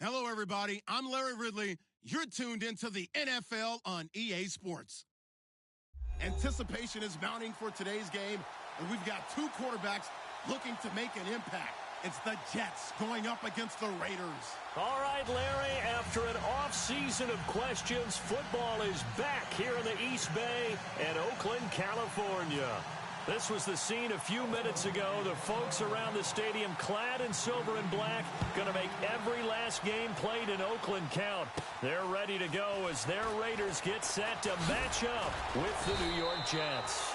Hello, everybody. I'm Larry Ridley. You're tuned into the NFL on EA Sports. Anticipation is mounting for today's game, and we've got two quarterbacks looking to make an impact. It's the Jets going up against the Raiders. All right, Larry, after an off-season of questions, football is back here in the East Bay and Oakland, California. This was the scene a few minutes ago. The folks around the stadium clad in silver and black going to make every last game played in Oakland count. They're ready to go as their Raiders get set to match up with the New York Jets.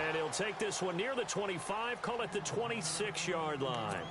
And he'll take this one near the 25, call it the 26-yard line.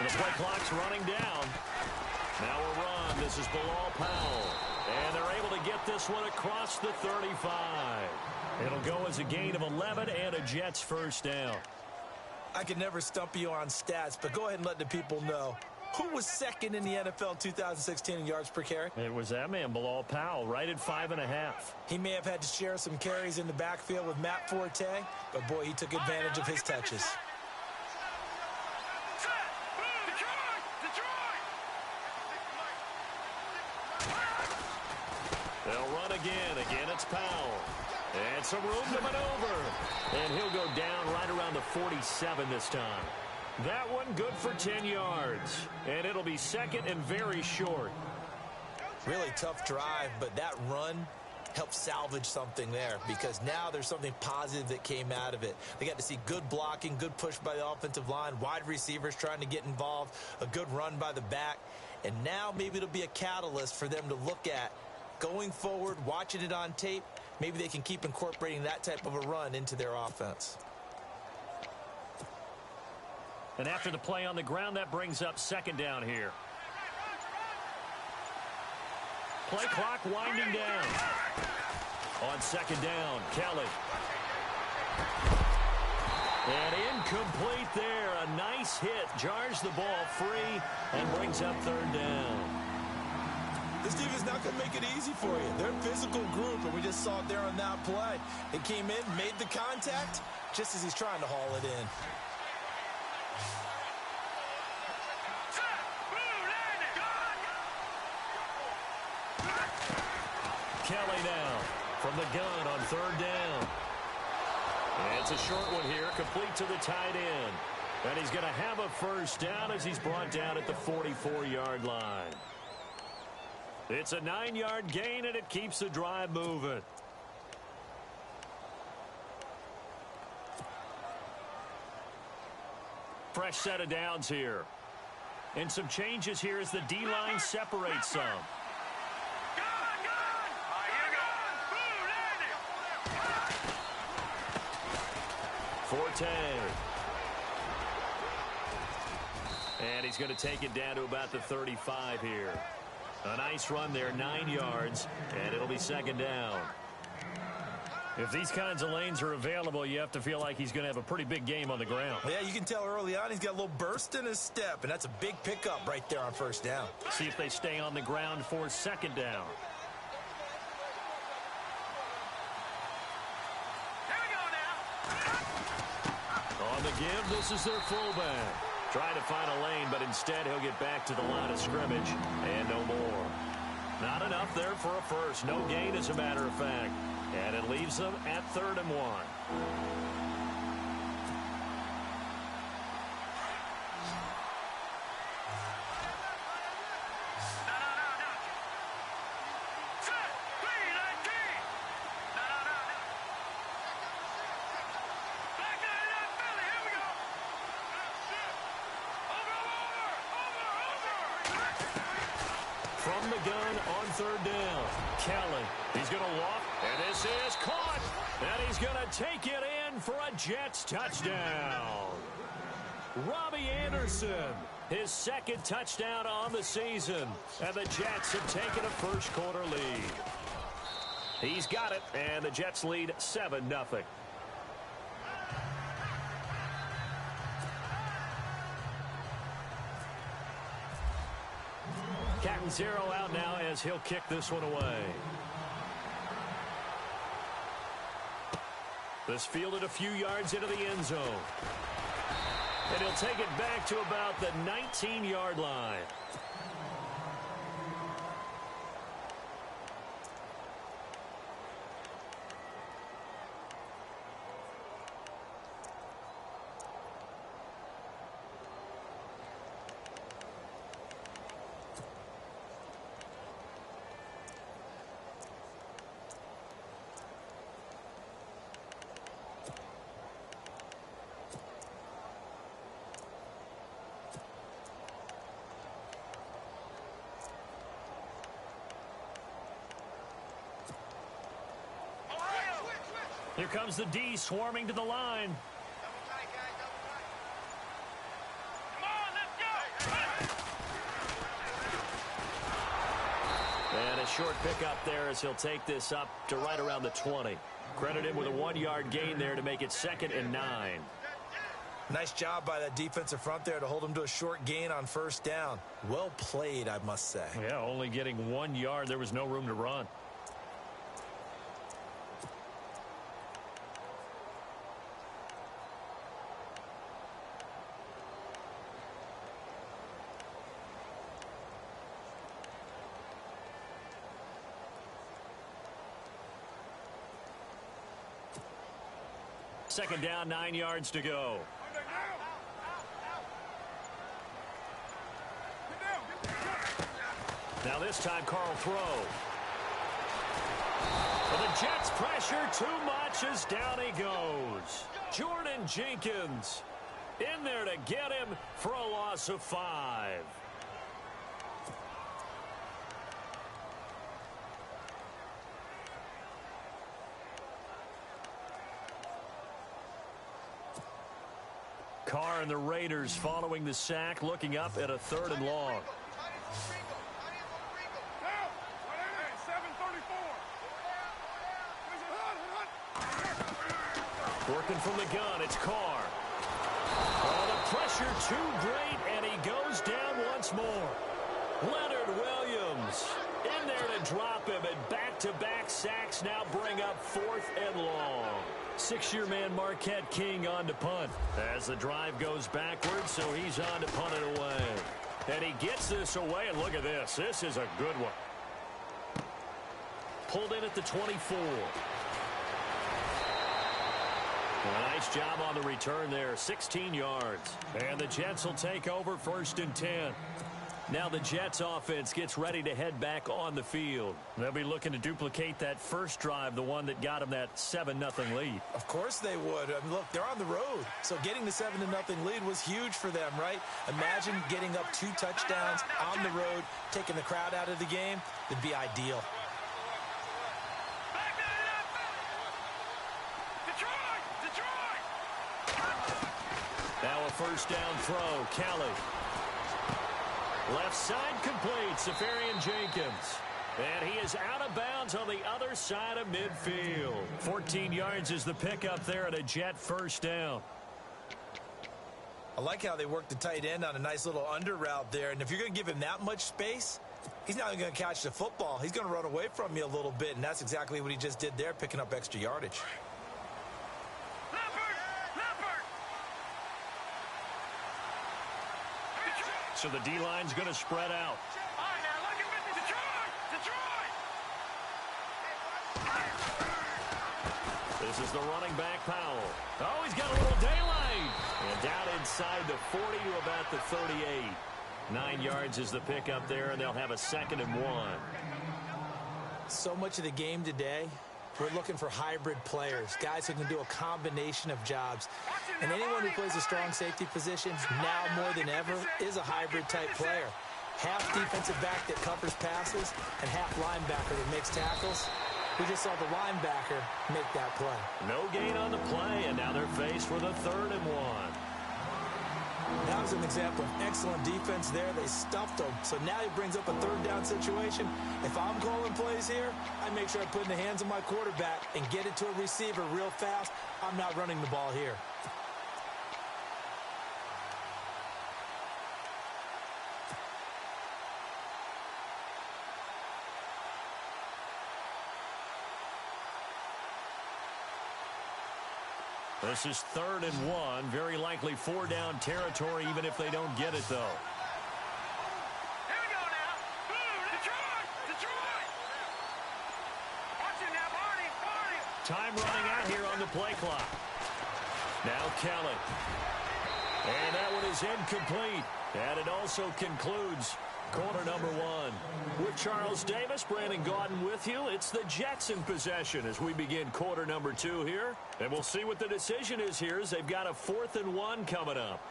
The play clock's running down. Now a run. This is Bilal Powell. And they're able to get this one across the 35. It'll go as a gain of 11 and a Jets first down. I can never stump you on stats, but go ahead and let the people know. Who was second in the NFL 2016 in yards per carry? It was that man, Bilal Powell, right at 5.5. He may have had to share some carries in the backfield with Matt Forte, but boy, he took advantage of his touches. They'll run again. Again, it's Powell. And some room to maneuver. And he'll go down right around the 47 this time. That one good for 10 yards. And it'll be second and very short. Really tough drive, but that run helped salvage something there because now there's something positive that came out of it. They got to see good blocking, good push by the offensive line, wide receivers trying to get involved, a good run by the back. And now maybe it'll be a catalyst for them to look at going forward, watching it on tape. Maybe they can keep incorporating that type of a run into their offense. And after the play on the ground, that brings up second down here. Play clock winding down. On second down, Kelly. And incomplete there. A nice hit. Jars the ball free and brings up third down. This defense is not going to make it easy for you. They're a physical group, and we just saw it there on that play. They came in, made the contact, just as he's trying to haul it in. Kelly now from the gun on third down. And it's a short one here, complete to the tight end. And he's going to have a first down as he's brought down at the 44-yard line. It's a 9-yard gain, and it keeps the drive moving. Fresh set of downs here. And some changes here as the D-line separates some. Forte. And he's going to take it down to about the 35 here. A nice run there, 9 yards, and it'll be second down. If these kinds of lanes are available, you have to feel like he's going to have a pretty big game on the ground. Yeah, you can tell early on he's got a little burst in his step, and that's a big pickup right there on first down. See if they stay on the ground for second down. Here we go now. On the give, this is their fullback. Trying to find a lane, but instead he'll get back to the line of scrimmage and no more. Not enough there for a first. No gain, as a matter of fact. And it leaves them at 3rd and 1. third down. Kelly, he's going to walk, and this is caught. And he's going to take it in for a Jets touchdown. Robbie Anderson, his second touchdown on the season. And the Jets have taken a first-quarter lead. He's got it, and the Jets lead 7-0. Catanzaro out now as he'll kick this one away. This fielded a few yards into the end zone. And he'll take it back to about the 19-yard line. Here comes the D swarming to the line. Come on, let's go! And a short pickup there as he'll take this up to right around the 20. Credit him with a 1-yard gain there to make it 2nd and 9. Nice job by that defensive front there to hold him to a short gain on first down. Well played, I must say. Yeah, only getting 1 yard. There was no room to run. Second down, 9 yards to go. Now this time, Carl throw. And the Jets pressure too much as down he goes. Jordan Jenkins in there to get him for a loss of 5. Carr and the Raiders following the sack, looking up at a 3rd and long. Working from the gun, it's Carr. Oh, the pressure too great, and he goes down once more. Leonard Williams in there to drop him, and back-to-back sacks now bring up 4th and long. 6-year man Marquette King on to punt as the drive goes backwards, so he's on to punt it away. And he gets this away, and look at this. This is a good one. Pulled in at the 24. A nice job on the return there, 16 yards. And the Jets will take over 1st and 10. Now the Jets offense gets ready to head back on the field. They'll be looking to duplicate that first drive, the one that got them that 7-0 lead. Of course they would. I mean, look, they're on the road. So getting the 7-0 lead was huge for them, right? Imagine getting up 2 touchdowns on the road, taking the crowd out of the game. It'd be ideal. Now a first down throw. Kelly. Left side complete. Safarian Jenkins. And he is out of bounds on the other side of midfield. 14 yards is the pickup there at a Jet first down. I like how they work the tight end on a nice little under route there. And if you're going to give him that much space, he's not even going to catch the football. He's going to run away from you a little bit. And that's exactly what he just did there, picking up extra yardage. So the D-line's going to spread out. This is the running back, Powell. Oh, he's got a little daylight. And down inside the 40 to about the 38. 9 yards is the pickup there, and they'll have a 2nd and 1. So much of the game today, we're looking for hybrid players, guys who can do a combination of jobs. And anyone who plays a strong safety position, now more than ever, is a hybrid type player. half defensive back that covers passes and half linebacker that makes tackles. We just saw the linebacker make that play. No gain on the play, and now they're faced with a 3rd and 1. That was an example of excellent defense there. They stuffed him. So now he brings up a 3rd down situation. If I'm calling plays here, I make sure I put it in the hands of my quarterback and get it to a receiver real fast. I'm not running the ball here. This is 3rd and 1. Very likely 4-down territory, even if they don't get it, though. Here we go now. Detroit! Detroit! Watch it now, Barney! Time running out here on the play clock. Now Kelly. And that one is incomplete. And it also concludes quarter number 1. With Charles Davis, Brandon Gaudin with you. It's the Jets in possession as we begin quarter number 2 here. And we'll see what the decision is here as they've got a 4th and 1 coming up.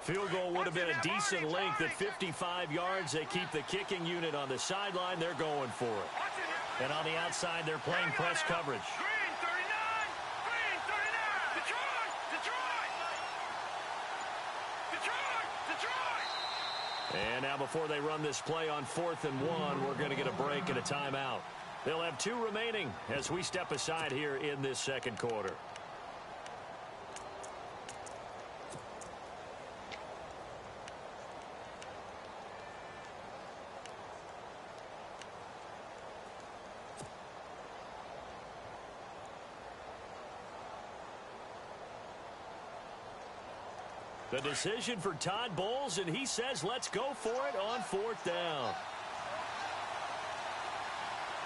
Field goal would have been a decent length at 55 yards. They keep the kicking unit on the sideline. They're going for it. And on the outside, they're playing press coverage. Green 39! Green 39! Detroit! Detroit! Detroit! Detroit! And now before they run this play on 4th and 1, we're going to get a break and a timeout. They'll have 2 remaining as we step aside here in this second quarter. The decision for Todd Bowles, and he says let's go for it on 4th down.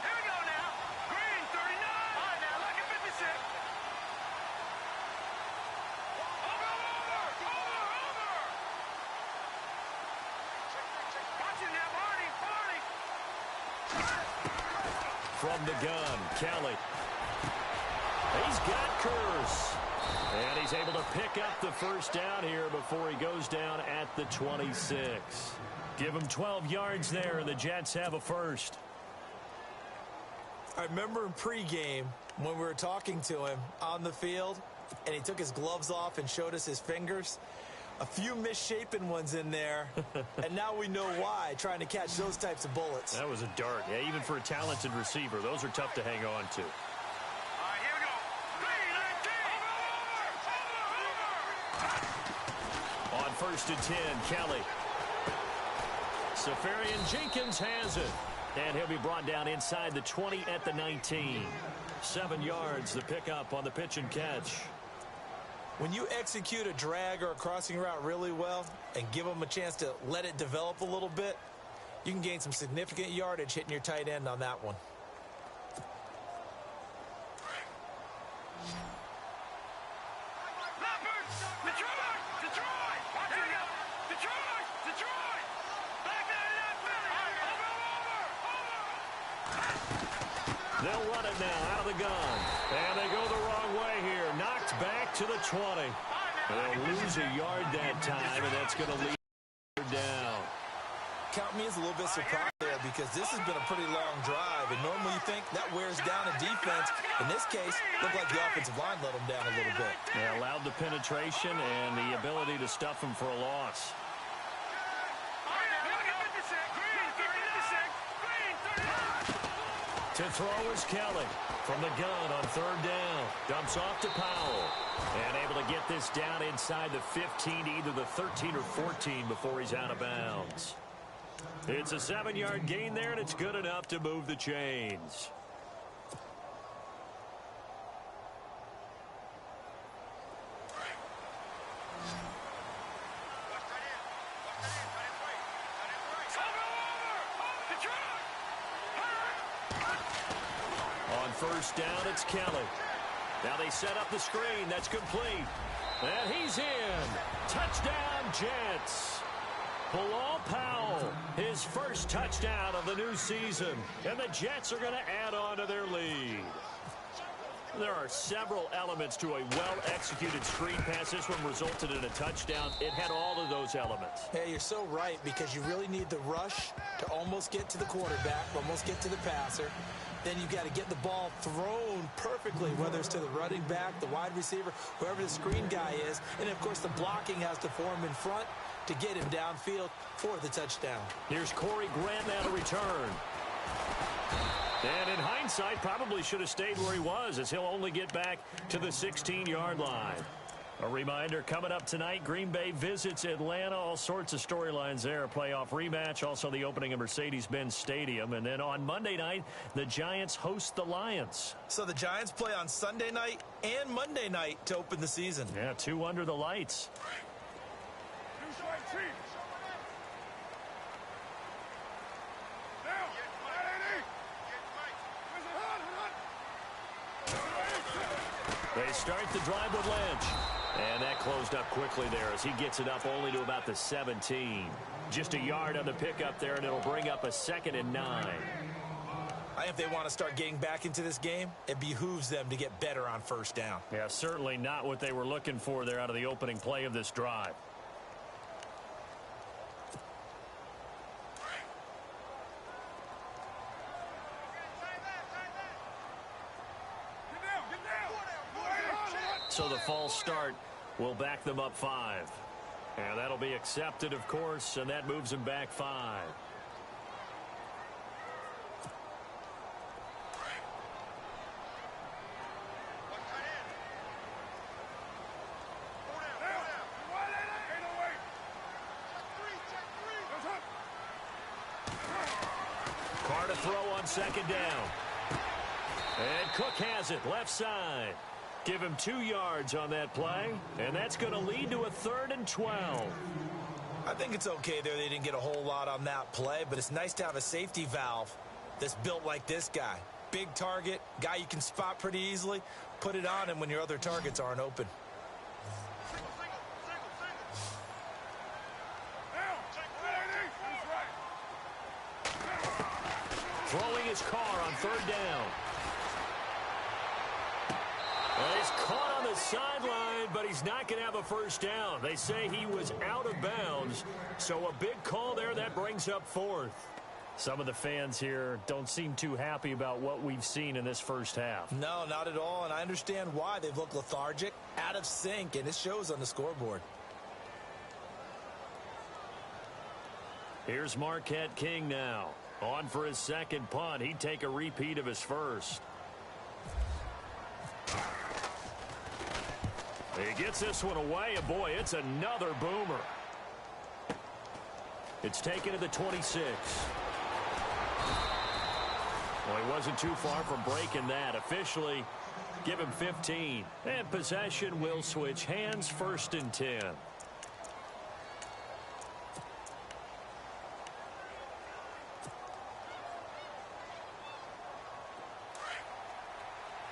Here we go now. Green 39! All right, now, look at 56. Over! Watch it now, Barney! From the gun, Kelly. He's got Kurz. And he's able to pick up the 1st down here before he goes down at the 26. Give him 12 yards there, and the Jets have a 1st. I remember in pregame when we were talking to him on the field, and he took his gloves off and showed us his fingers. A few misshapen ones in there, and now we know why, trying to catch those types of bullets. That was a dart. Yeah, even for a talented receiver, those are tough to hang on to. On 1st and 10, Kelly. Safarian Jenkins has it. And he'll be brought down inside the 20 at the 19. 7 yards, the pickup on the pitch and catch. When you execute a drag or a crossing route really well and give them a chance to let it develop a little bit, you can gain some significant yardage hitting your tight end on that one. They'll run it now out of the gun. And they go the wrong way here. Knocked back to the 20. They'll lose a yard that time, and that's going to lead down. Count me as a little bit surprised there because this has been a pretty long drive, and normally you think that wears down a defense. In this case, looked like the offensive line let them down a little bit. They allowed the penetration and the ability to stuff them for a loss. To throw is Kelly from the gun on 3rd down. Dumps off to Powell. And able to get this down inside the 15, either the 13 or 14 before he's out of bounds. It's a 7-yard gain there, and it's good enough to move the chains. On 1st down, it's Kelly. Now they set up the screen. That's complete. And he's in. Touchdown, Jets. Bilal Powell, his first touchdown of the new season. And the Jets are going to add on to their lead. There are several elements to a well-executed screen pass. This one resulted in a touchdown. It had all of those elements. Hey, you're so right, because you really need the rush to almost get to the quarterback, almost get to the passer. Then you've got to get the ball thrown perfectly, whether it's to the running back, the wide receiver, whoever the screen guy is. And, of course, the blocking has to form in front to get him downfield for the touchdown. Here's Corey Grant now to return. And in hindsight, probably should have stayed where he was, as he'll only get back to the 16-yard line. A reminder, coming up tonight, Green Bay visits Atlanta. All sorts of storylines there. A playoff rematch, also the opening of Mercedes-Benz Stadium. And then on Monday night, the Giants host the Lions. So the Giants play on Sunday night and Monday night to open the season. Yeah, 2 under the lights. They start the drive with Lynch. And that closed up quickly there as he gets it up only to about the 17. Just a yard on the pickup there, and it'll bring up a 2nd and 9. I think if they want to start getting back into this game, it behooves them to get better on first down. Yeah, certainly not what they were looking for there out of the opening play of this drive. So the false start will back them up 5. And that'll be accepted, of course, and that moves them back 5. Carr to throw on 2nd down. And Cook has it, left side. Give him 2 yards on that play, and that's going to lead to a 3rd and 12. I think it's okay there. They didn't get a whole lot on that play, but it's nice to have a safety valve that's built like this guy. Big target, guy you can spot pretty easily. Put it on him when your other targets aren't open. Throwing his Carr on 3rd down. Well, he's caught on the sideline, but he's not going to have a first down. They say he was out of bounds, so a big call there. That brings up 4th. Some of the fans here don't seem too happy about what we've seen in this first half. No, not at all, and I understand why. They've looked lethargic, out of sync, and it shows on the scoreboard. Here's Marquette King now. On for his 2nd punt. He'd take a repeat of his first. He gets this one away, and boy, it's another boomer. It's taken to the 26. Well, he wasn't too far from breaking that. Officially, give him 15. And possession will switch hands, 1st and 10.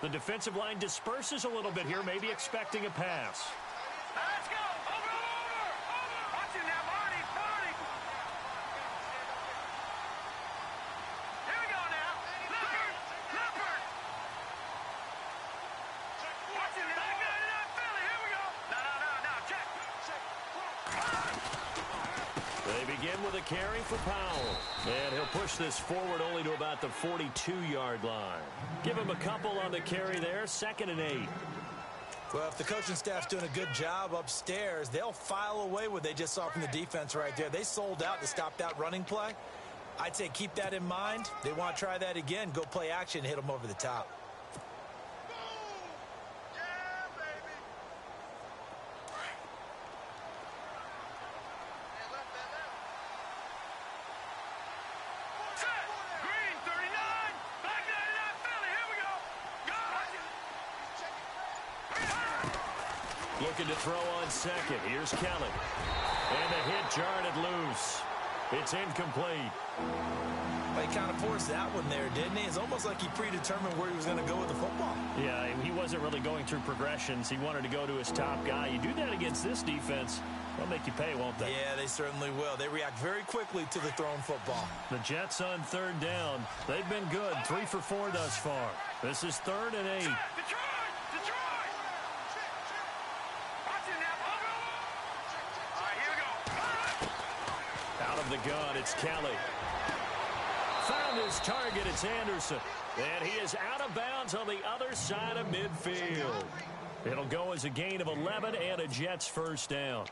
The defensive line disperses a little bit here, maybe expecting a pass. Let's go. Over. Watch it now, Marty. Here we go now. Leopard. Watch it now. Not Philly. Here we go. No. Check. They begin with a carry for Powell. And he'll push this forward only to about the 42-yard line. Give him a couple on the carry there, 2nd and 8. Well, if the coaching staff's doing a good job upstairs, they'll file away what they just saw from the defense right there. They sold out to stop that running play. I'd say keep that in mind. They want to try that again. Go play action, hit them over the top. Looking to throw on 2nd. Here's Kelly. And the hit jarred it loose. It's incomplete. Well, he kind of forced that one there, didn't he? It's almost like he predetermined where he was going to go with the football. Yeah, he wasn't wasn't really going through progressions. He wanted to go to his top guy. You do that against this defense, they'll make you pay, won't they? Yeah, they certainly will. They react very quickly to the thrown football. The Jets on third down. They've been good, 3 for 4 thus far. This is 3rd and 8. Detroit! Watch it now. All right, here we go. Out of the gun, it's Kelly. Found his target, it's Anderson. And he is out of bounds on the other side of midfield. It'll go as a gain of 11 and a Jets first down.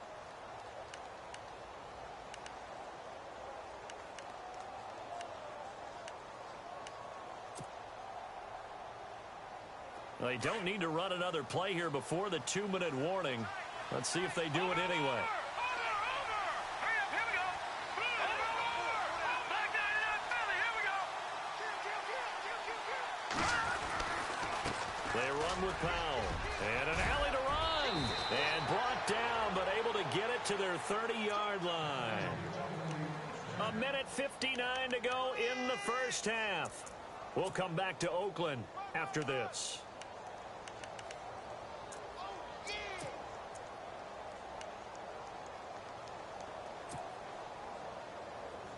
They don't need to run another play here before the 2-minute warning. Let's see if they do it anyway. They run with Powell. And an alley to run. And brought down, but able to get it to their 30-yard line. 1:59 to go in the first half. We'll come back to Oakland after this.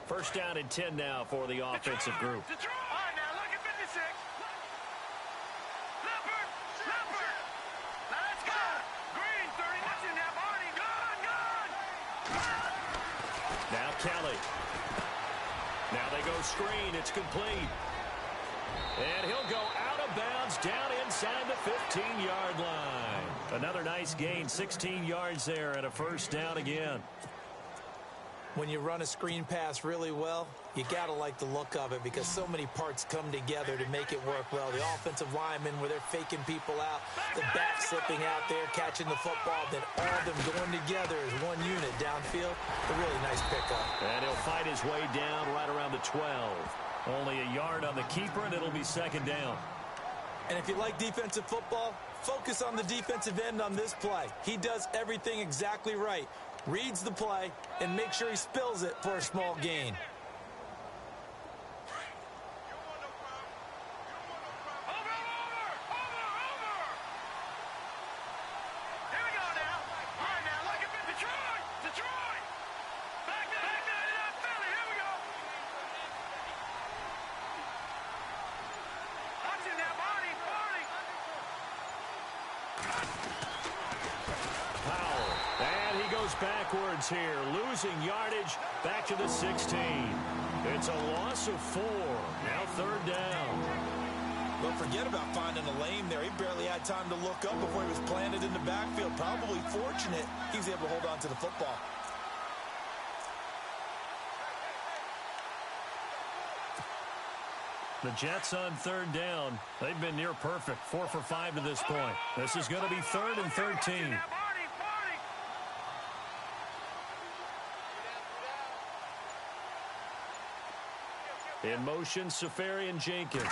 First down and 10 now for the offensive group. Detroit! All right, now look at 56. Leopard! Now let's go! Green, 30. Watch it now, Barney. Gone! Now Kelly. Now they go screen. It's complete. And he'll go out of bounds down inside the 15-yard line. Another nice gain, 16 yards there and a first down again. When you run a screen pass really well, you got to like the look of it because so many parts come together to make it work well. The offensive linemen, where they're faking people out, the back slipping out there, catching the football, then all of them going together as one unit downfield. A really nice pickup. And he'll fight his way down right around the 12. Only a yard on the keeper, and it'll be second down. And if you like defensive football, focus on the defensive end on this play. He does everything exactly right. Reads the play and make sure he spills it for a small gain. Backwards here, losing yardage back to the 16. It's a loss of 4. Now third down. But forget about finding a lane there. He barely had time to look up before he was planted in the backfield. Probably fortunate he was able to hold on to the football. The Jets on third down. They've been near perfect, 4 for 5 to this point. This is going to be 3rd and 13. In motion, Safarian Jenkins.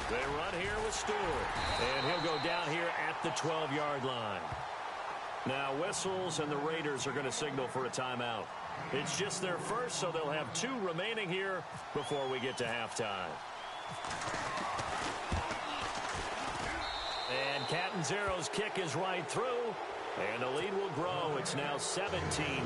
They run here with Stewart. And he'll go down here at the 12-yard line. Now whistles, and the Raiders are going to signal for a timeout. It's just their first, so they'll have 2 remaining here before we get to halftime. And Catanzaro's kick is right through. And the lead will grow. It's now 17-0.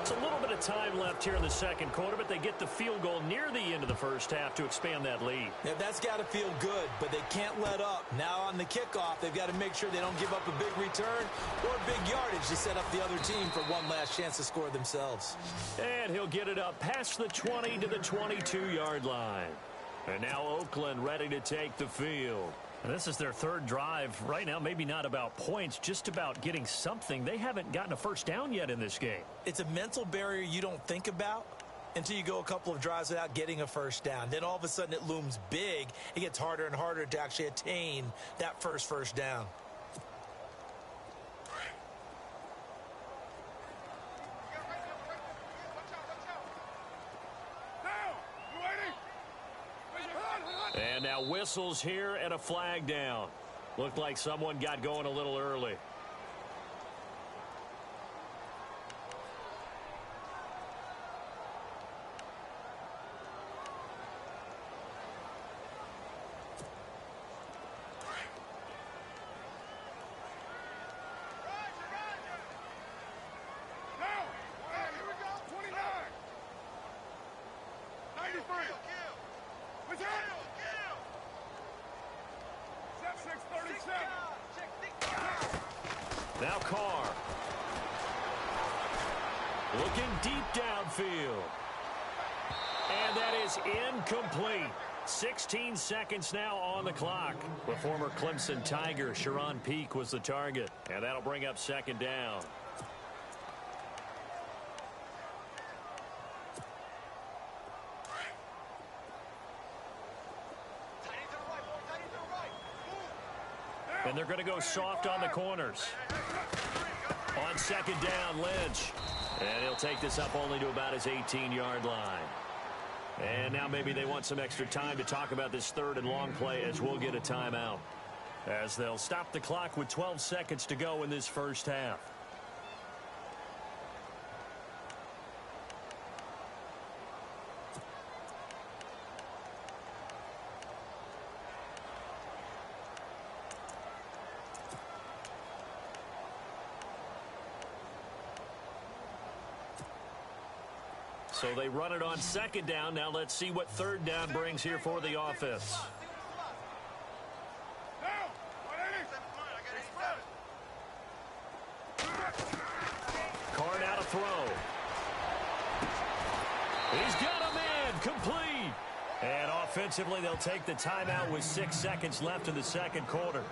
It's a little bit of time left here in the second quarter, but they get the field goal near the end of the first half to expand that lead. Yeah, that's got to feel good, but they can't let up. Now on the kickoff, they've got to make sure they don't give up a big return or big yardage to set up the other team for one last chance to score themselves. And he'll get it up past the 20 to the 22-yard line. And now Oakland ready to take the field. And this is their 3rd drive. Right now, maybe not about points, just about getting something. They haven't gotten a first down yet in this game. It's a mental barrier you don't think about until you go a couple of drives without getting a first down. Then all of a sudden it looms big. It gets harder and harder to actually attain that first down. And now whistles here and a flag down. Looked like someone got going a little early. Now Carr. Looking deep downfield. And that is incomplete. 16 seconds now on the clock. The former Clemson Tiger, Sharon Peak, was the target. And that'll bring up second down. And they're going to go soft on the corners. On second down, Lynch. And he'll take this up only to about his 18-yard line. And now maybe they want some extra time to talk about this third and long play as we'll get a timeout. As they'll stop the clock with 12 seconds to go in this first half. So they run it on second down. Now let's see what third down brings here for the offense. Carr now to throw. He's got a man complete. And offensively, they'll take the timeout with 6 seconds left in the second quarter.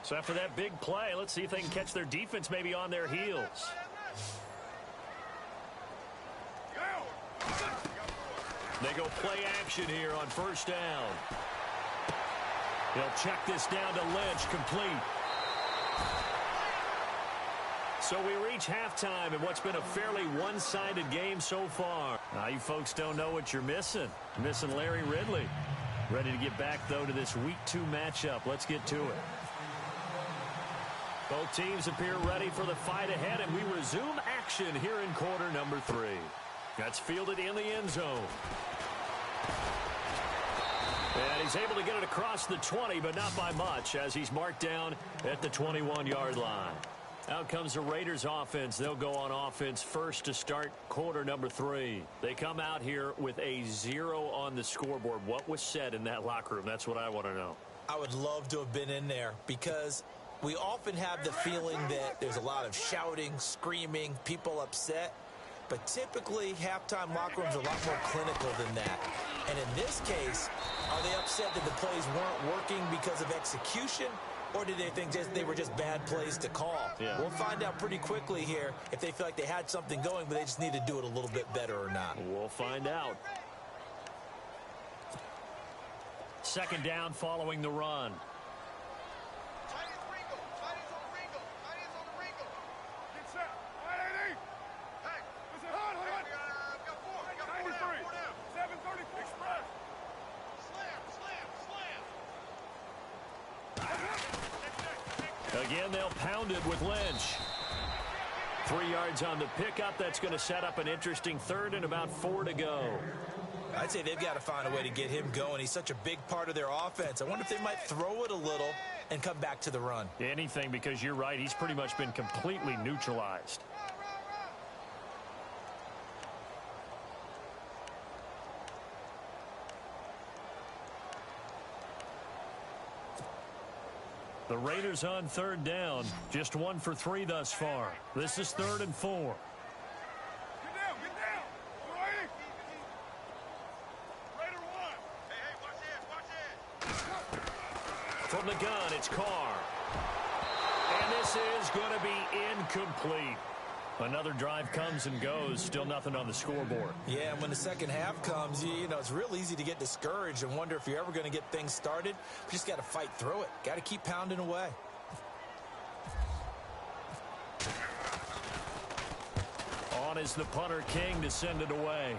So after that big play, let's see if they can catch their defense maybe on their heels. They go play action here on first down. He'll check this down to Lynch, complete. So we reach halftime in what's been a fairly one-sided game so far. Now you folks don't know what you're missing. You're missing Larry Ridley. Ready to get back, though, to this Week 2 matchup. Let's get to it. Both teams appear ready for the fight ahead, and we resume action here in quarter number 3. That's fielded in the end zone. And he's able to get it across the 20, but not by much, as he's marked down at the 21-yard line. Out comes the Raiders offense. They'll go on offense first to start quarter number 3. They come out here with a 0 on the scoreboard. What was said in that locker room? That's what I want to know. I would love to have been in there because we often have the feeling that there's a lot of shouting, screaming, people upset. But typically, halftime locker rooms are a lot more clinical than that. And in this case, are they upset that the plays weren't working because of execution? Or did they think they were just bad plays to call? Yeah. We'll find out pretty quickly here if they feel like they had something going, but they just need to do it a little bit better or not. We'll find out. Second down following the run. Again, they'll pound it with Lynch. 3 yards on the pickup. That's going to set up an interesting third and about 4 to go. I'd say they've got to find a way to get him going. He's such a big part of their offense. I wonder if they might throw it a little and come back to the run. Anything, because you're right. He's pretty much been completely neutralized. The Raiders on third down. Just 1 for 3 thus far. This is 3rd and 4. Get down, get down. All right. Raider 1. Hey, watch this. From the gun, it's Carr. And this is going to be incomplete. Another drive comes and goes. Still nothing on the scoreboard. Yeah, and when the second half comes, you know, it's real easy to get discouraged and wonder if you're ever going to get things started. You just got to fight through it. Got to keep pounding away. On is the punter, King, to send it away.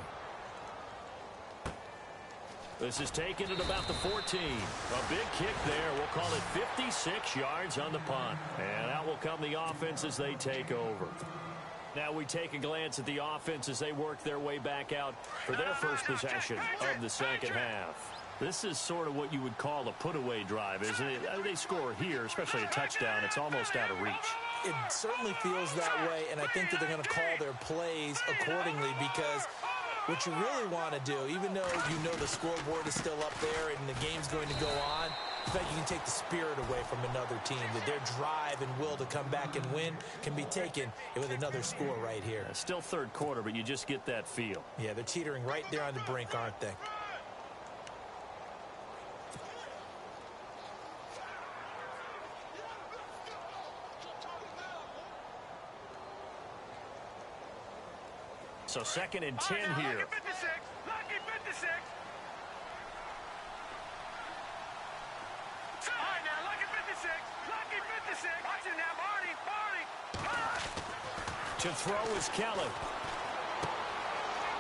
This is taken at about the 14. A big kick there. We'll call it 56 yards on the punt. And out will come the offense as they take over. Now we take a glance at the offense as they work their way back out for their first possession of the second half. This is sort of what you would call a put-away drive, isn't it? They score here, especially a touchdown. It's almost out of reach. It certainly feels that way, and I think that they're going to call their plays accordingly because what you really want to do, even though you know the scoreboard is still up there and the game's going to go on, in fact, you can take the spirit away from another team, that their drive and will to come back and win can be taken with another score right here. Still third quarter, but you just get that feel. Yeah, they're teetering right there on the brink, aren't they? So 2nd and 10 here. Lucky 56. Lucky 56. All right, now, lucky 56. Lucky 56. Watch it now, Barney. To throw is Kelly.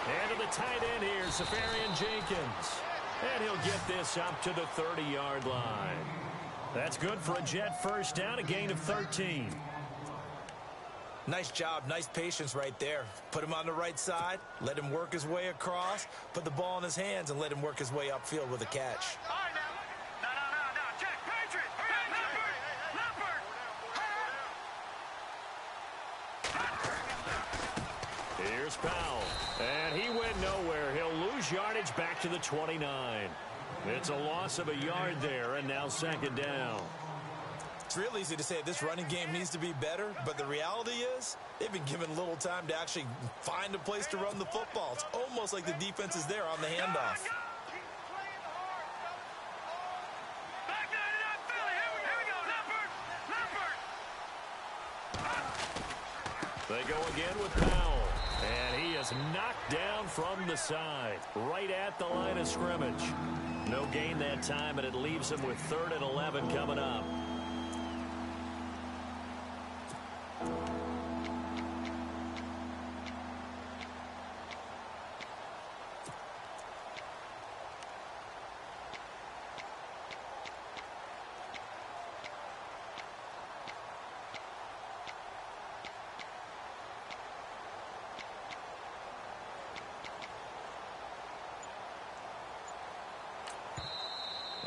And to the tight end here, Safarian Jenkins. And he'll get this up to the 30-yard line. That's good for a Jet first down, a gain of 13. Nice job, nice patience right there. Put him on the right side, let him work his way across, put the ball in his hands, and let him work his way upfield with a catch. All right, now. No. Check. Patriot. Leopard. Here's Powell. And he went nowhere. He'll lose yardage back to the 29. It's a loss of a yard there, and now 2nd down. It's real easy to say this running game needs to be better, but the reality is they've been given little time to actually find a place to run the football. It's almost like the defense is there on the handoff. Back 99 Philly. Here we go. Leopard. They go again with Powell. And he is knocked down from the side, right at the line of scrimmage. No gain that time, and it leaves him with 3rd and 11 coming up.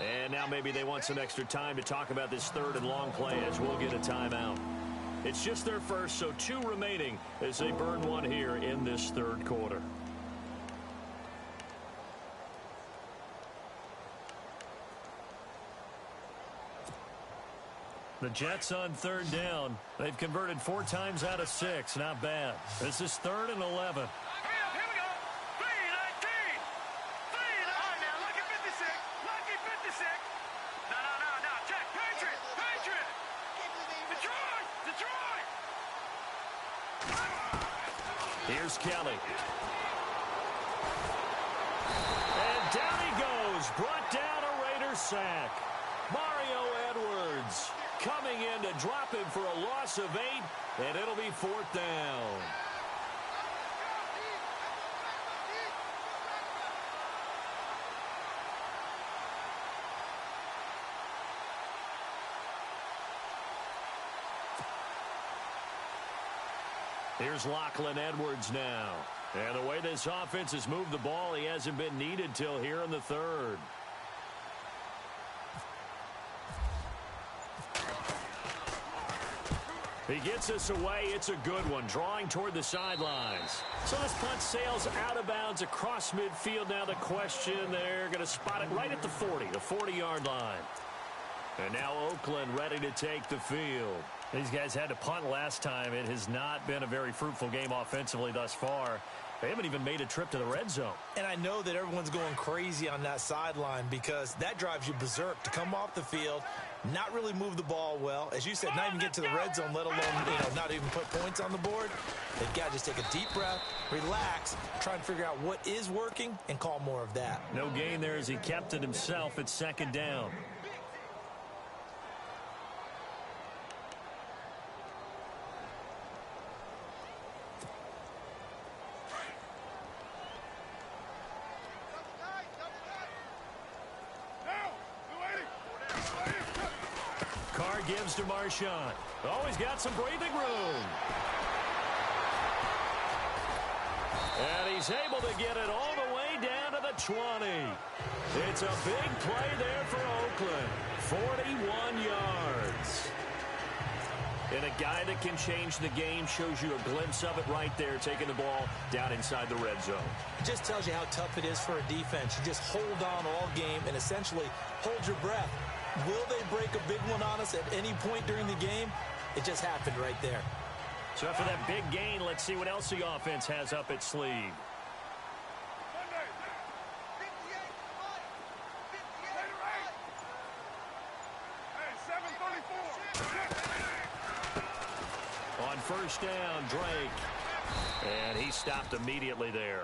And now maybe they want some extra time to talk about this 3rd and long play as we'll get a timeout. It's just their first, so 2 remaining as they burn 1 here in this 3rd quarter. The Jets on 3rd down. They've converted 4 times out of 6. Not bad. This is 3rd and 11. Here's Kelly. And down he goes. Brought down a Raider sack. Mario Edwards coming in to drop him for a loss of 8, and it'll be 4th down. Here's Lachlan Edwards now. And the way this offense has moved the ball, he hasn't been needed till here in the 3rd. He gets us away. It's a good one, drawing toward the sidelines. So this punt sails out of bounds across midfield. Now the question, they're going to spot it right at the 40, the 40-yard line. And now Oakland ready to take the field. These guys had to punt last time. It has not been a very fruitful game offensively thus far. They haven't even made a trip to the red zone. And I know that everyone's going crazy on that sideline because that drives you berserk to come off the field, not really move the ball well. As you said, not even get to the red zone, let alone, not even put points on the board. They've got to just take a deep breath, relax, try and figure out what is working, and call more of that. No gain there as he kept it himself at 2nd down. Gives to Marshawn. Oh, he's got some breathing room. And he's able to get it all the way down to the 20. It's a big play there for Oakland. 41 yards. And a guy that can change the game shows you a glimpse of it right there, taking the ball down inside the red zone. It just tells you how tough it is for a defense. You just hold on all game and essentially hold your breath. Will they break a big one on us at any point during the game? It just happened right there. So after that big gain, let's see what else the offense has up its sleeve. On first down, Drake. And he stopped immediately there.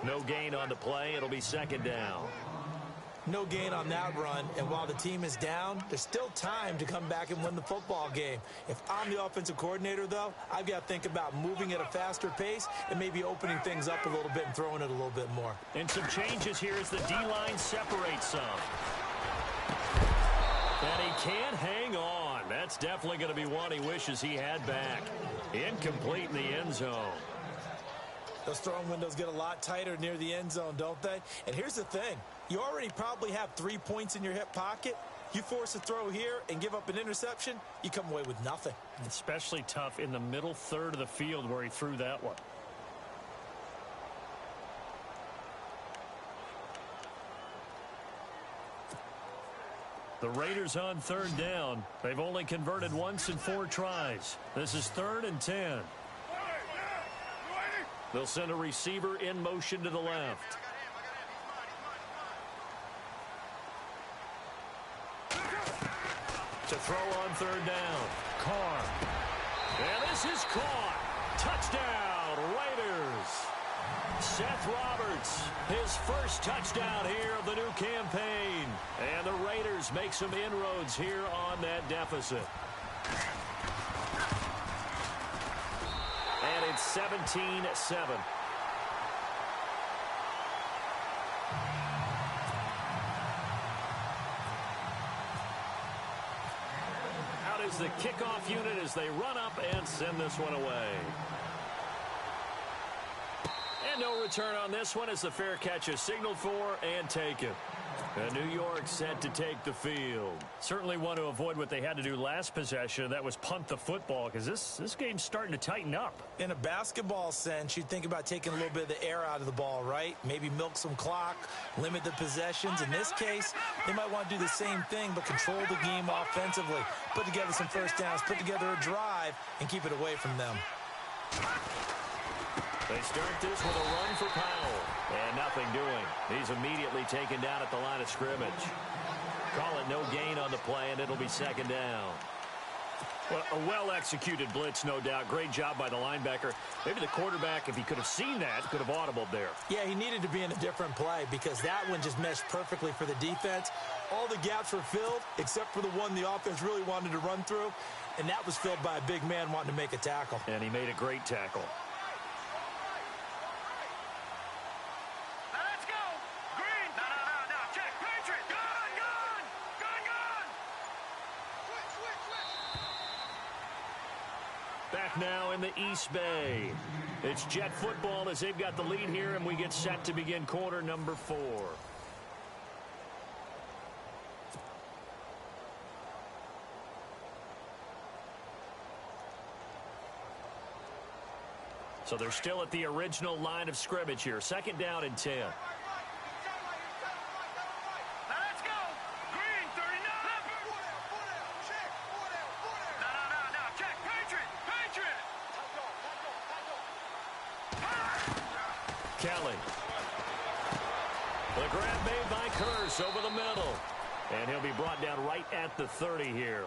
No gain on the play. It'll be second down. No gain on that run, and while the team is down, there's still time to come back and win the football game. If I'm the offensive coordinator, though, I've got to think about moving at a faster pace and maybe opening things up a little bit and throwing it a little bit more. And some changes here as the D-line separates some. And he can't hang on. That's definitely going to be one he wishes he had back. Incomplete in the end zone. Those throwing windows get a lot tighter near the end zone, don't they? And here's the thing. You already probably have 3 points in your hip pocket. You force a throw here and give up an interception, you come away with nothing. Especially tough in the middle third of the field where he threw that one. The Raiders on third down. They've only converted once in 4 tries. This is 3rd and 10. They'll send a receiver in motion to the left. To throw on third down. Carr. And this is caught. Touchdown, Raiders. Seth Roberts, his first touchdown here of the new campaign. And the Raiders make some inroads here on that deficit. And it's 17-7. Out is the kickoff unit as they run up and send this one away. And no return on this one as the fair catch is signaled for and taken. And New York set to take the field. Certainly want to avoid what they had to do last possession. That was punt the football because this game's starting to tighten up. In a basketball sense, you'd think about taking a little bit of the air out of the ball, right? Maybe milk some clock, limit the possessions. In this case, they might want to do the same thing but control the game offensively. Put together some first downs, put together a drive, and keep it away from them. They start this with a run for Powell. And nothing doing. He's immediately taken down at the line of scrimmage. Call it no gain on the play, and it'll be second down. Well, a well-executed blitz, no doubt. Great job by the linebacker. Maybe the quarterback, if he could have seen that, could have audibled there. Yeah, he needed to be in a different play because that one just meshed perfectly for the defense. All the gaps were filled except for the one the offense really wanted to run through, and that was filled by a big man wanting to make a tackle. And he made a great tackle. Back now in the East Bay. It's Jet football as they've got the lead here, and we get set to begin quarter number 4. So they're still at the original line of scrimmage here. Second down and 10. Kelly. The grab made by Curse over the middle. And he'll be brought down right at the 30 here.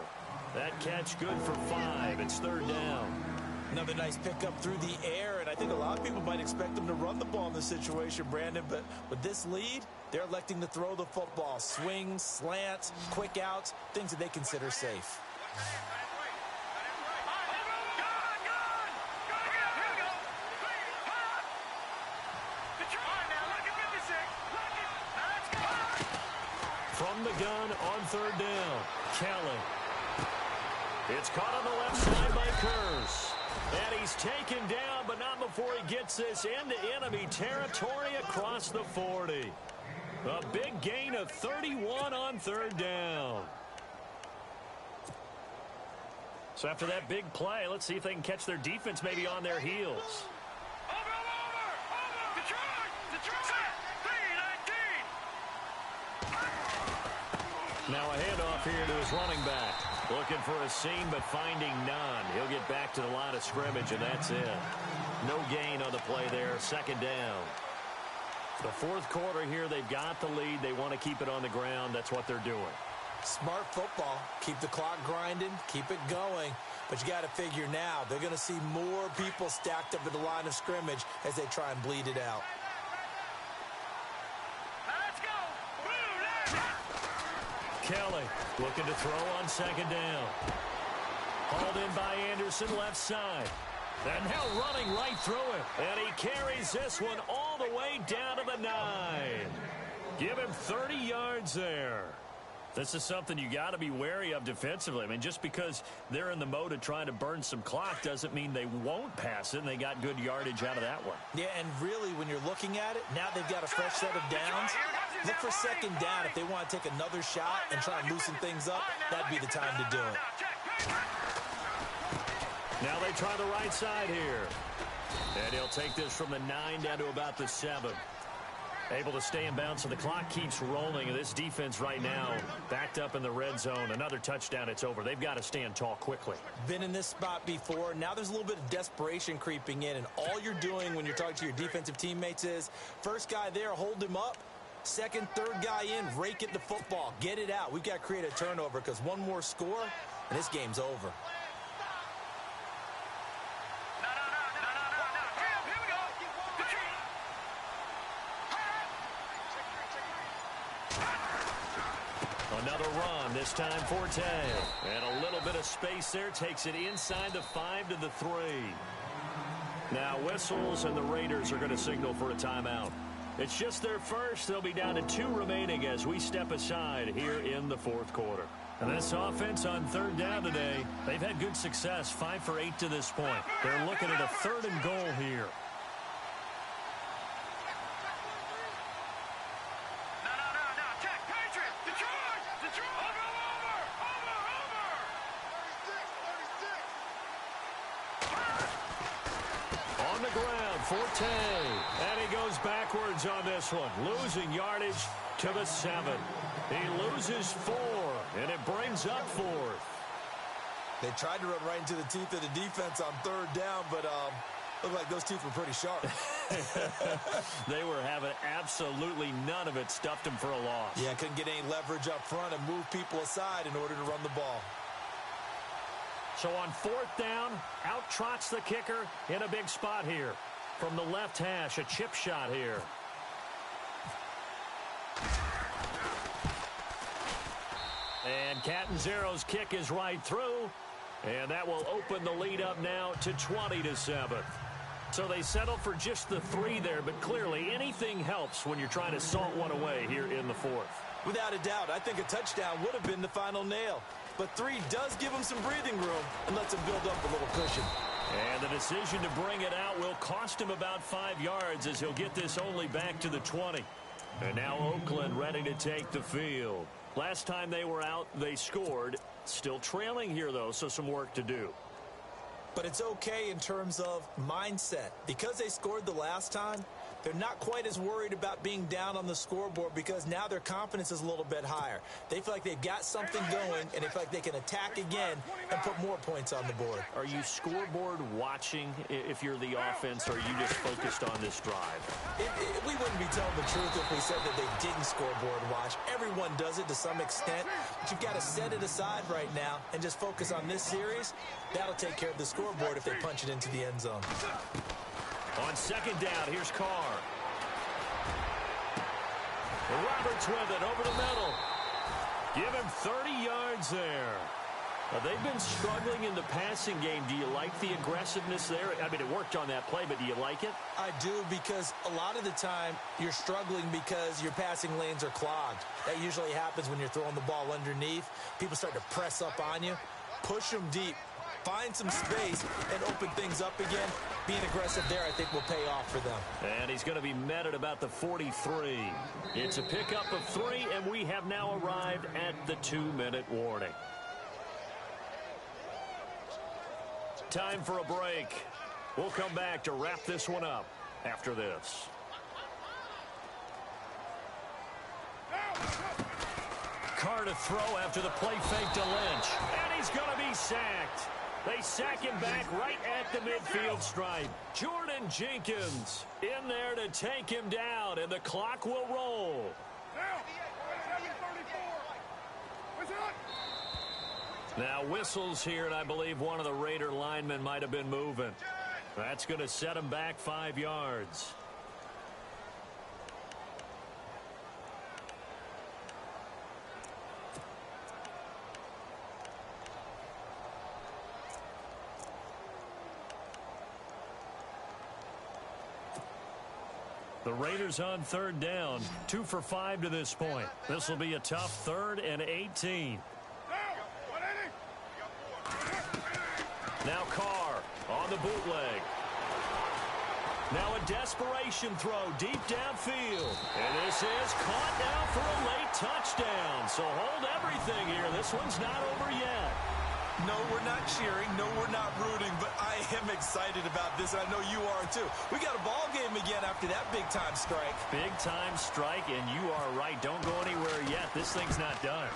That catch good for 5. It's third down. Another nice pickup through the air, and I think a lot of people might expect them to run the ball in this situation, Brandon, but with this lead, they're electing to throw the football. Swings, slants, quick outs, things that they consider safe. From the gun on third down, Kelly. It's caught on the left side by Curse. And he's taken down, but not before he gets this into enemy territory across the 40. A big gain of 31 on third down. So after that big play, let's see if they can catch their defense maybe on their heels. Now a handoff here to his running back. Looking for a seam, but finding none. He'll get back to the line of scrimmage, and that's it. No gain on the play there. Second down. The fourth quarter here, they've got the lead. They want to keep it on the ground. That's what they're doing. Smart football. Keep the clock grinding. Keep it going. But you got to figure now, they're going to see more people stacked up at the line of scrimmage as they try and bleed it out. Kelly looking to throw on second down. Hauled in by Anderson, left side. And now running right through it. And he carries this one all the way down to the 9. Give him 30 yards there. This is something you got to be wary of defensively. I mean, just because they're in the mode of trying to burn some clock doesn't mean they won't pass it, and they got good yardage out of that one. Yeah, and really, when you're looking at it, now they've got a fresh set of downs. Look for second down if they want to take another shot and try and loosen things up. That'd be the time to do it. Now they try the right side here. And he'll take this from the 9 down to about the 7. Able to stay in bounds, so the clock keeps rolling. And this defense right now backed up in the red zone. Another touchdown, it's over. They've got to stand tall quickly. Been in this spot before. Now there's a little bit of desperation creeping in. And all you're doing when you're talking to your defensive teammates is, first guy there, hold him up. Second, third guy in, rake it the football. Get it out. We've got to create a turnover because one more score, and this game's over. Another run, this time Forte. And a little bit of space there, takes it inside the 5 to the 3. Now whistles, and the Raiders are going to signal for a timeout. It's just their first. They'll be down to 2 remaining as we step aside here in the fourth quarter. And this offense on third down today, they've had good success, 5 for 8 to this point. They're looking at a 3rd and goal here. Forte, and he goes backwards on this one, losing yardage to the 7. He loses 4, and it brings up 4th. They tried to run right into the teeth of the defense on third down, but looked like those teeth were pretty sharp. They were having absolutely none of it, stuffed him for a loss. Yeah, couldn't get any leverage up front and move people aside in order to run the ball. So on 4th down, out trots the kicker in a big spot here. From the left hash, a chip shot here. And Catanzero's kick is right through. And that will open the lead up now to 20-7. So they settle for just the 3 there, but clearly anything helps when you're trying to salt one away here in the 4th. Without a doubt, I think a touchdown would have been the final nail. But 3 does give them some breathing room and lets them build up a little cushion. And the decision to bring it out will cost him about 5 yards as he'll get this only back to the 20. And now Oakland ready to take the field. Last time they were out, they scored. Still trailing here, though, so some work to do. But it's okay in terms of mindset. Because they scored the last time, they're not quite as worried about being down on the scoreboard because now their confidence is a little bit higher. They feel like they've got something going, and they feel like they can attack again and put more points on the board. Are you scoreboard watching if you're the offense, or are you just focused on this drive? We wouldn't be telling the truth if we said that they didn't scoreboard watch. Everyone does it to some extent, but you've got to set it aside right now and just focus on this series. That'll take care of the scoreboard if they punch it into the end zone. On second down, here's Carr. Roberts with it over the middle. Give him 30 yards there. They've been struggling in the passing game. Do you like the aggressiveness there? I mean, it worked on that play, but do you like it? I do, because a lot of the time you're struggling because your passing lanes are clogged. That usually happens when you're throwing the ball underneath. People start to press up on you. Push them deep. find some space, and open things up again. Being aggressive there, I think, will pay off for them. And he's going to be met at about the 43. It's a pickup of 3, and we have now arrived at the 2-minute warning. Time for a break. We'll come back to wrap this one up after this. Carr to throw after the play fake to Lynch. And he's going to be sacked. They sack him back right at the midfield stripe. Jordan Jenkins in there to take him down, and the clock will roll. Now whistles here, and I believe one of the Raider linemen might have been moving. That's going to set him back 5 yards. The Raiders on 3rd down, 2 for 5 to this point. This will be a tough 3rd and 18. Now Carr on the bootleg. Now a desperation throw deep downfield. And this is caught now for a late touchdown. So hold everything here. This one's not over yet. No, we're not cheering. No, we're not rooting. But I am excited about this. I know you are, too. We got a ball game again after that big-time strike. Big-time strike, and you are right. Don't go anywhere yet. This thing's not done.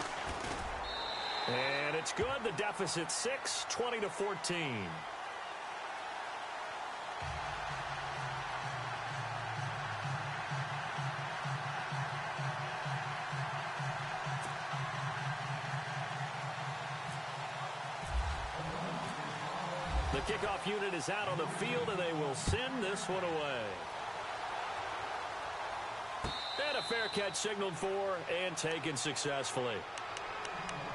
And it's good. The deficit 6, 20-14. The kickoff unit is out on the field, and they will send this one away. And a fair catch signaled for and taken successfully.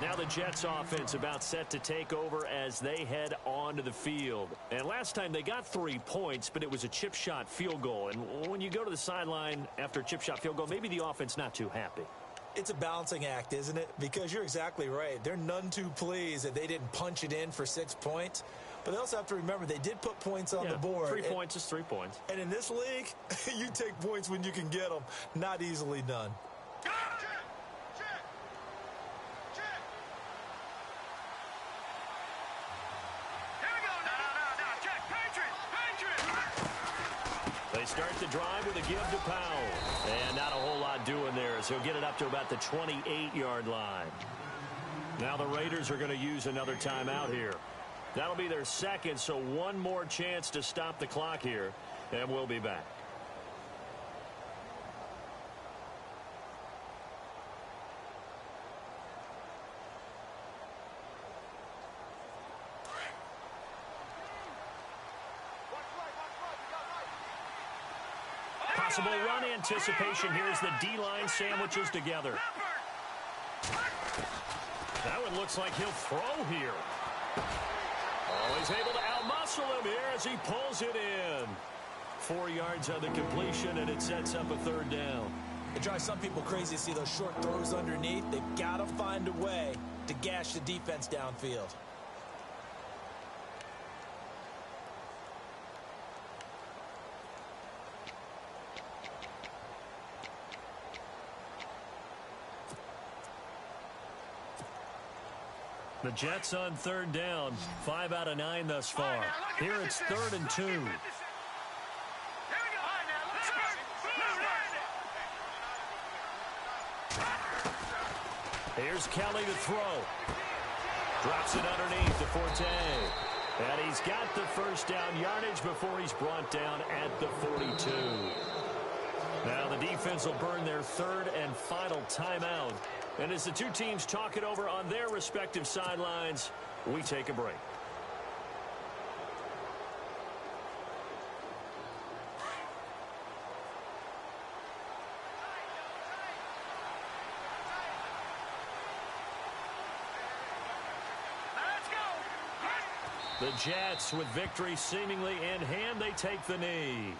Now the Jets offense about set to take over as they head onto the field. And last time they got 3 points, but it was a chip shot field goal. And when you go to the sideline after a chip shot field goal, maybe the offense not too happy. It's a balancing act, isn't it? Because you're exactly right. They're none too pleased that they didn't punch it in for 6 points. But they also have to remember they did put points on the board. 3 points is 3 points. And in this league, you take points when you can get them. Not easily done. They start the drive with a give to Powell. And not a whole lot doing there as he'll get it up to about the 28-yard line. Now the Raiders are going to use another timeout here. That'll be their second, so one more chance to stop the clock here, and we'll be back. Possible run anticipation. Here's the D-line sandwiches together. That one looks like he'll throw here. Oh, he's able to outmuscle him here as he pulls it in. 4 yards on the completion, and it sets up a 3rd down. It drives some people crazy to see those short throws underneath. They've got to find a way to gash the defense downfield. The Jets on 3rd down, 5 out of 9 thus far. Here it's 3rd and 2. Here's Kelly to throw. Drops it underneath to Forte. And he's got the 1st down yardage before he's brought down at the 42. Now the defense will burn their 3rd and final timeout. And as the two teams talk it over on their respective sidelines, we take a break. The Jets, with victory seemingly in hand, they take the knee.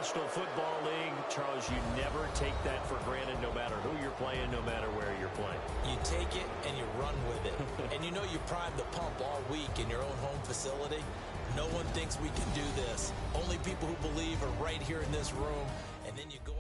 National Football League, Charles, you never take that for granted no matter who you're playing, no matter where you're playing. You take it and you run with it. And you know you primed the pump all week in your own home facility. No one thinks we can do this. Only people who believe are right here in this room. And then you go